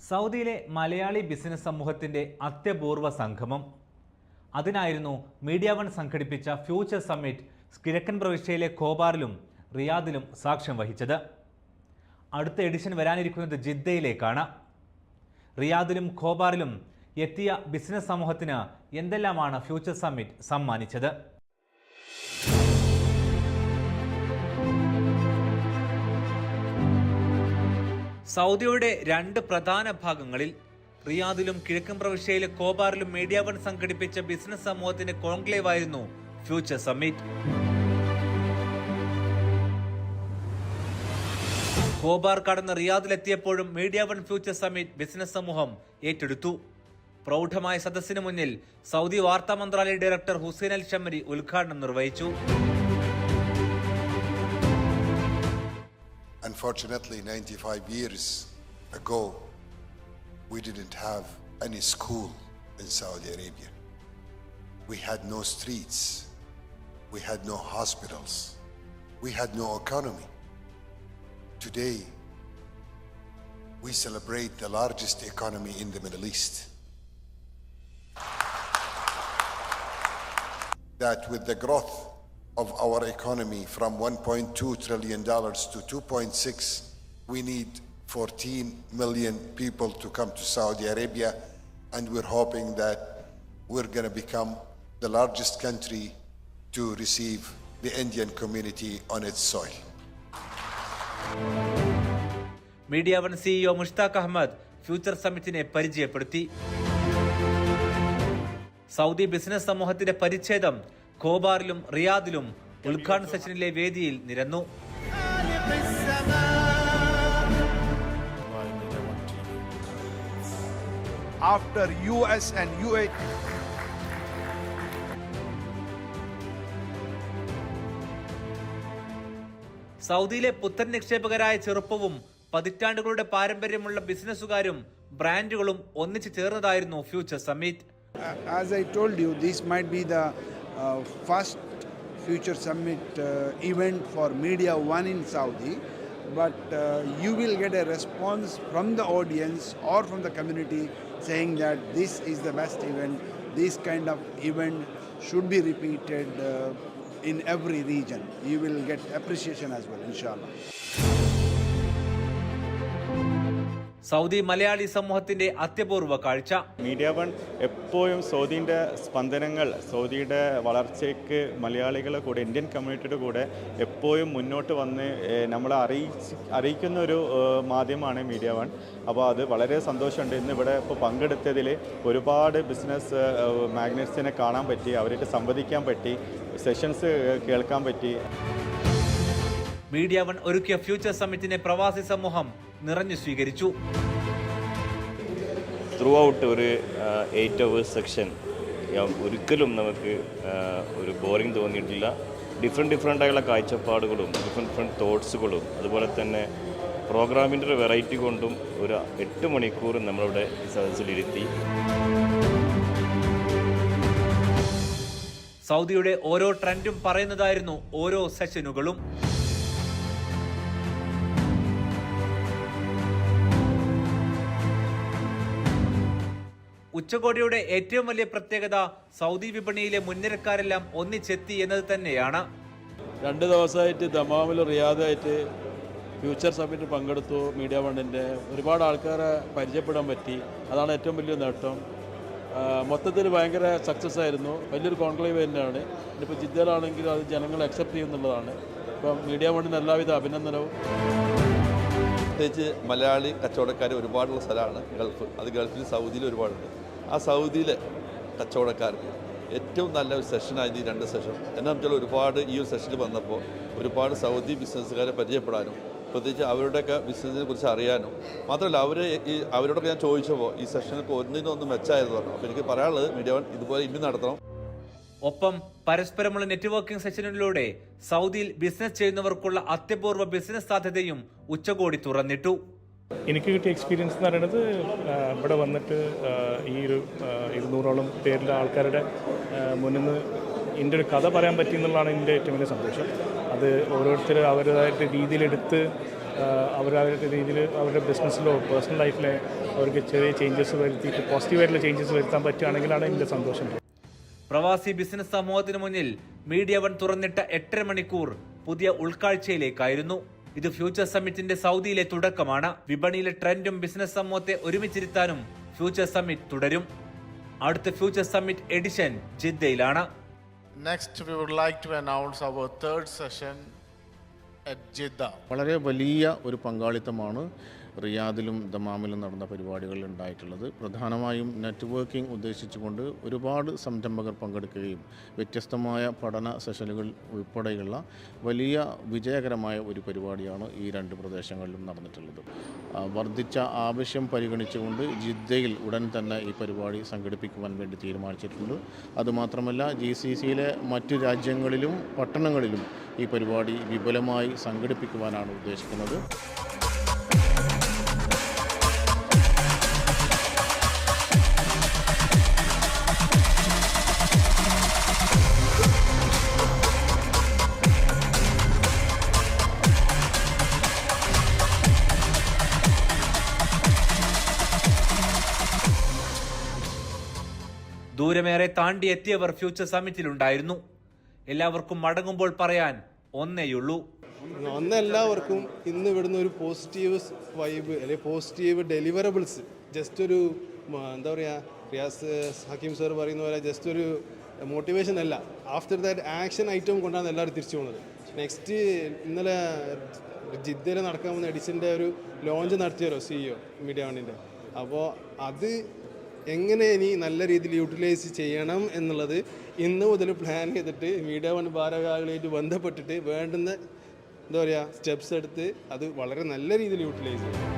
സൗദിയിലെ മലയാളി ബിസിനസ് സമൂഹത്തിന്റെ അത്യപൂർവ സംഗമം. അതിനായിരുന്നു മീഡിയ വൺ സംഘടിപ്പിച്ച ഫ്യൂച്ചർ സമ്മിറ്റ് കിഴക്കൻ പ്രവിശ്യയിലെ ഖോബാറിലും റിയാദിലും സാക്ഷ്യം വഹിച്ചത്. അടുത്ത എഡിഷൻ വരാനിരിക്കുന്നത് ജിദ്ദയിലേക്കാണ്. റിയാദിലും ഖോബാറിലും എത്തിയ ബിസിനസ് സമൂഹത്തിന് എന്തെല്ലാമാണ് ഫ്യൂച്ചർ സമ്മിറ്റ് സമ്മാനിച്ചത്? സൗദിയുടെ രണ്ട് പ്രധാന ഭാഗങ്ങളിൽ റിയാദിലും കിഴക്കൻ പ്രവിശ്യയിലെ ഖോബാറിലും മീഡിയ വൺ സംഘടിപ്പിച്ച ബിസിനസ് സമൂഹത്തിന്റെ കോൺക്ലേവ് ആയിരുന്നു ഫ്യൂച്ചർ സമ്മിറ്റ്. ഖോബാർ കടന്ന് റിയാദിലെത്തിയപ്പോഴും media one future summit business സമൂഹം ഏറ്റെടുത്തു. പ്രൗഢമായ സദസ്സിന് മുന്നിൽ സൗദി വാർത്താ മന്ത്രാലയ ഡയറക്ടർ ഹുസൈൻ അൽ ഷമരി ഉദ്ഘാടനം നിർവഹിച്ചു. Unfortunately, 95 years ago, we didn't have any school in Saudi Arabia. We had no streets. We had no hospitals. We had no economy. Today, we celebrate the largest economy in the Middle East. That with the growth of our economy from $1.2 trillion to 2.6, we need 14 million people to come to Saudi Arabia, and we're hoping that we're going to become the largest country to receive the Indian community on its soil. Media one CEO Mushtaq Ahmed future സമ്മിറ്റിനെ പരിചയപ്പെടുത്തി. Saudi business സമൂഹത്തിന്റെ പരിച്ഛേദം ഖോബാറിലും റിയാദിലും ഉദ്ഘാടന സെഷനിലെ വേദിയിൽ നിരന്നു. After US and UAE, സൗദിയിലെ പുത്തൻ നിക്ഷേപകരായ ചെറുപ്പവും പതിറ്റാണ്ടുകളുടെ പാരമ്പര്യമുള്ള ബിസിനസ്സുകാരും ബ്രാൻഡുകളും ഒന്നിച്ചു ചേർന്നതായിരുന്നു future summit. as I told you, this might be the first Future Summit event for Media One in Saudi, but you will get a response from the audience or from the community saying that this is the best event. This kind of event should be repeated in every region. You will get appreciation as well, inshallah. Saudi Malayali സമൂഹത്തിന്റെ അത്യപൂർവ കാഴ്ച. Media one എപ്പോഴും സൗദിൻ്റെ സ്പന്ദനങ്ങൾ, സൗദിയുടെ വളർച്ചയ്ക്ക് മലയാളികളുടെ കൂടെ, Indian കമ്മ്യൂണിറ്റിയുടെ കൂടെ എപ്പോഴും മുന്നോട്ട് വന്ന് നമ്മളെ അറിയിക്കുന്ന ഒരു മാധ്യമമാണ് മീഡിയ വൺ. അപ്പോൾ അത് വളരെ സന്തോഷമുണ്ട്. ഇന്ന് ഇവിടെ ഇപ്പോൾ പങ്കെടുത്തതിൽ ഒരുപാട് ബിസിനസ് മാഗ്നറ്റ്സിനെ കാണാൻ പറ്റി, അവരായിട്ട് സംവദിക്കാൻ പറ്റി, സെഷൻസ് കേൾക്കാൻ പറ്റി. മീഡിയ വൺ ഒരുക്കിയ ഫ്യൂച്ചർ സമ്മിറ്റിനെ പ്രവാസി സമൂഹം നിറഞ്ഞു സ്വീകരിച്ചു. ത്രൂ ഔട്ട് ഒരു 8 hours സെക്ഷൻ ഒരിക്കലും നമുക്ക് ഒരു ബോറിംഗ് തോന്നിയിട്ടില്ല. ഡിഫറെൻ്റായുള്ള കാഴ്ചപ്പാടുകളും ഡിഫറെൻറ്റ് തോട്ട്സുകളും അതുപോലെ തന്നെ പ്രോഗ്രാമിൻ്റെ ഒരു വെറൈറ്റി കൊണ്ടും ഒരു 8 മണിക്കൂർ നമ്മളിവിടെ സദസ്സിലിരുത്തി. സൗദിയുടെ ഓരോ ട്രെൻഡും പറയുന്നതായിരുന്നു ഓരോ സെഷനുകളും. ഉച്ചകോടിയുടെ ഏറ്റവും വലിയ പ്രത്യേകത സൗദി വിപണിയിലെ മുൻനിരക്കാരെല്ലാം ഒന്നിച്ചെത്തി എന്നത് തന്നെയാണ്. 2 ദിവസമായിട്ട് ദമാമിലും റിയാദായിട്ട് ഫ്യൂച്ചർ സമ്മിറ്റ് പങ്കെടുത്തു. മീഡിയ വണ്ണിൻ്റെ ഒരുപാട് ആൾക്കാരെ പരിചയപ്പെടാൻ പറ്റി. അതാണ് ഏറ്റവും വലിയ നേട്ടം. മൊത്തത്തിൽ ഭയങ്കര സക്സസ് ആയിരുന്നു. വലിയൊരു കോൺക്ലേവ് തന്നെയാണ്. ഇനിയിപ്പോൾ ജിദ്ദയിലാണെങ്കിൽ അത് ജനങ്ങൾ അക്സെപ്റ്റ് ചെയ്യുന്നുള്ളതാണ്. ഇപ്പം മീഡിയ വണ്ണിന് എല്ലാവിധ അഭിനന്ദനവും. പ്രത്യേകിച്ച് മലയാളി കച്ചവടക്കാർ ഒരുപാടുള്ള സ്ഥലമാണ് ഗൾഫ്. അത് ഗൾഫിൽ സൗദിയിൽ ഒരുപാടുണ്ട്. ആ സൗദിയിലെ കച്ചവടക്കാർക്ക് ഏറ്റവും നല്ല ഒരു സെഷനായിരുന്നു ഈ 2 സെഷൻ. എന്നാ വെച്ചാൽ ഒരുപാട് ഈ ഒരു സെഷനിൽ വന്നപ്പോൾ ഒരുപാട് സൗദി ബിസിനസ്സുകാരെ പരിചയപ്പെടാനും പ്രത്യേകിച്ച് അവരുടെയൊക്കെ ബിസിനസ്സിനെ കുറിച്ച് അറിയാനും മാത്രമല്ല അവരോടൊക്കെ ഞാൻ ചോദിച്ചപ്പോൾ ഈ സെഷനിൽ ഒന്നിനൊന്നും മെച്ചമായിരുന്നു പറഞ്ഞു. അപ്പോൾ എനിക്ക് പറയാനുള്ളത് മീഡിയ വൺ ഇതുപോലെ ഇനി നടത്തണം. ഒപ്പം പരസ്പരമുള്ള നെറ്റ്വർക്കിംഗ് സെഷനുകളിലൂടെ സൗദിയിൽ ബിസിനസ് ചെയ്യുന്നവർക്കുള്ള അത്യപൂർവ ബിസിനസ് സാധ്യതയും ഉച്ചകോടി തുറന്നിട്ടു. എനിക്ക് കിട്ടിയ എക്സ്പീരിയൻസ് എന്ന് പറയുന്നത് ഇവിടെ വന്നിട്ട് ഈ ഒരു 200ഓളം പേരിലെ ആൾക്കാരുടെ മുന്നിൽ നിന്ന് എൻ്റെ ഒരു കഥ പറയാൻ പറ്റി എന്നുള്ളതാണ് എൻ്റെ ഏറ്റവും വലിയ സന്തോഷം. അത് ഓരോരുത്തർ അവരുടേതായിട്ട് രീതിയിലെടുത്ത് അവരുടെ രീതിയിൽ അവരുടെ ബിസിനസ്സിലോ പേഴ്സണൽ ലൈഫിലെ അവർക്ക് ചെറിയ ചേഞ്ചസ് വരുത്തിയിട്ട് പോസിറ്റീവായിട്ടുള്ള ചേഞ്ചസ് വരുത്താൻ പറ്റുകയാണെങ്കിലാണ് എൻ്റെ സന്തോഷം. പ്രവാസി ബിസിനസ് സമൂഹത്തിന് മുന്നിൽ മീഡിയ വൺ തുറന്നിട്ട 8.5 മണിക്കൂർ പുതിയ ഉൾക്കാഴ്ചയിലേക്കായിരുന്നു. ഇത് ഫ്യൂച്ചർ സമ്മിറ്റിന്റെ സൗദിയിലെ തുടക്കമാണ്. വിപണിയിലെ ട്രെൻഡും ബിസിനസ് സമൂഹത്തെ ഒരുമിച്ചിരുത്താനും ഫ്യൂച്ചർ സമ്മിറ്റ് തുടരും. അടുത്ത ഫ്യൂച്ചർ സമ്മിറ്റ് എഡിഷൻ ജിദ്ദയിലാണ്. Next, we would like to announce our third session at Jeddah. വളരെ വലിയ ഒരു പങ്കാളിത്തമാണ് റിയാദിലും ദമാമിലും നടന്ന പരിപാടികളിൽ ഉണ്ടായിട്ടുള്ളത്. പ്രധാനമായും നെറ്റ്വർക്കിംഗ് ഉദ്ദേശിച്ചുകൊണ്ട് ഒരുപാട് സംരംഭകർ പങ്കെടുക്കുകയും വ്യത്യസ്തമായ പഠന സെഷനുകൾ ഉൾപ്പെടെയുള്ള വലിയ വിജയകരമായ ഒരു പരിപാടിയാണ് ഈ 2 പ്രദേശങ്ങളിലും നടന്നിട്ടുള്ളത്. വർദ്ധിച്ച ആവശ്യം പരിഗണിച്ചുകൊണ്ട് ജിദ്ദയിൽ ഉടൻ തന്നെ ഈ പരിപാടി സംഘടിപ്പിക്കുവാൻ വേണ്ടി തീരുമാനിച്ചിട്ടുണ്ട്. അതുമാത്രമല്ല GCCയിലെ മറ്റു രാജ്യങ്ങളിലും പട്ടണങ്ങളിലും ഈ പരിപാടി വിപുലമായി സംഘടിപ്പിക്കുവാനാണ് ഉദ്ദേശിക്കുന്നത്. ദൂരമേറെ താണ്ടി എത്തിയവർ ഫ്യൂച്ചർ സമ്മിറ്റിലുണ്ടായിരുന്നു. എല്ലാവർക്കും മടങ്ങുമ്പോൾ പറയാൻ ഒന്നേയുള്ളൂ. എല്ലാവർക്കും ഇന്ന് ഇവിടുന്ന് ഒരു പോസിറ്റീവ് വൈബ് അല്ലെങ്കിൽ പോസിറ്റീവ് ഡെലിവറബിൾസ്, ജസ്റ്റ് ഒരു എന്താ പറയുക, റിയാസ് ഹക്കീം സാർ പറയുന്ന പോലെ ജസ്റ്റ് ഒരു മോട്ടിവേഷൻ അല്ല, ആഫ്റ്റർ ദാറ്റ് ആക്ഷൻ ഐറ്റം കൊണ്ടാണ് എല്ലാവരും തിരിച്ചു പോകുന്നത്. നെക്സ്റ്റ് ഇന്നലെ ജിദ്ദയിൽ നടക്കാൻ പോകുന്ന എഡിഷൻ്റെ ഒരു ലോഞ്ച് നടത്തിയല്ലോ CEO മീഡിയ വണ്ണിൻ്റെ. അപ്പോൾ അത് എങ്ങനെ ഇനി നല്ല രീതിയിൽ യൂട്ടിലൈസ് ചെയ്യണം എന്നുള്ളത് ഇന്ന് മുതൽ പ്ലാൻ ചെയ്തിട്ട് മീഡിയ വൺ ഭാരവാഹികളായിട്ട് ബന്ധപ്പെട്ടിട്ട് വേണ്ടുന്ന എന്താ പറയുക സ്റ്റെപ്സ് എടുത്ത് അത് വളരെ നല്ല രീതിയിൽ യൂട്ടിലൈസ് ചെയ്യും.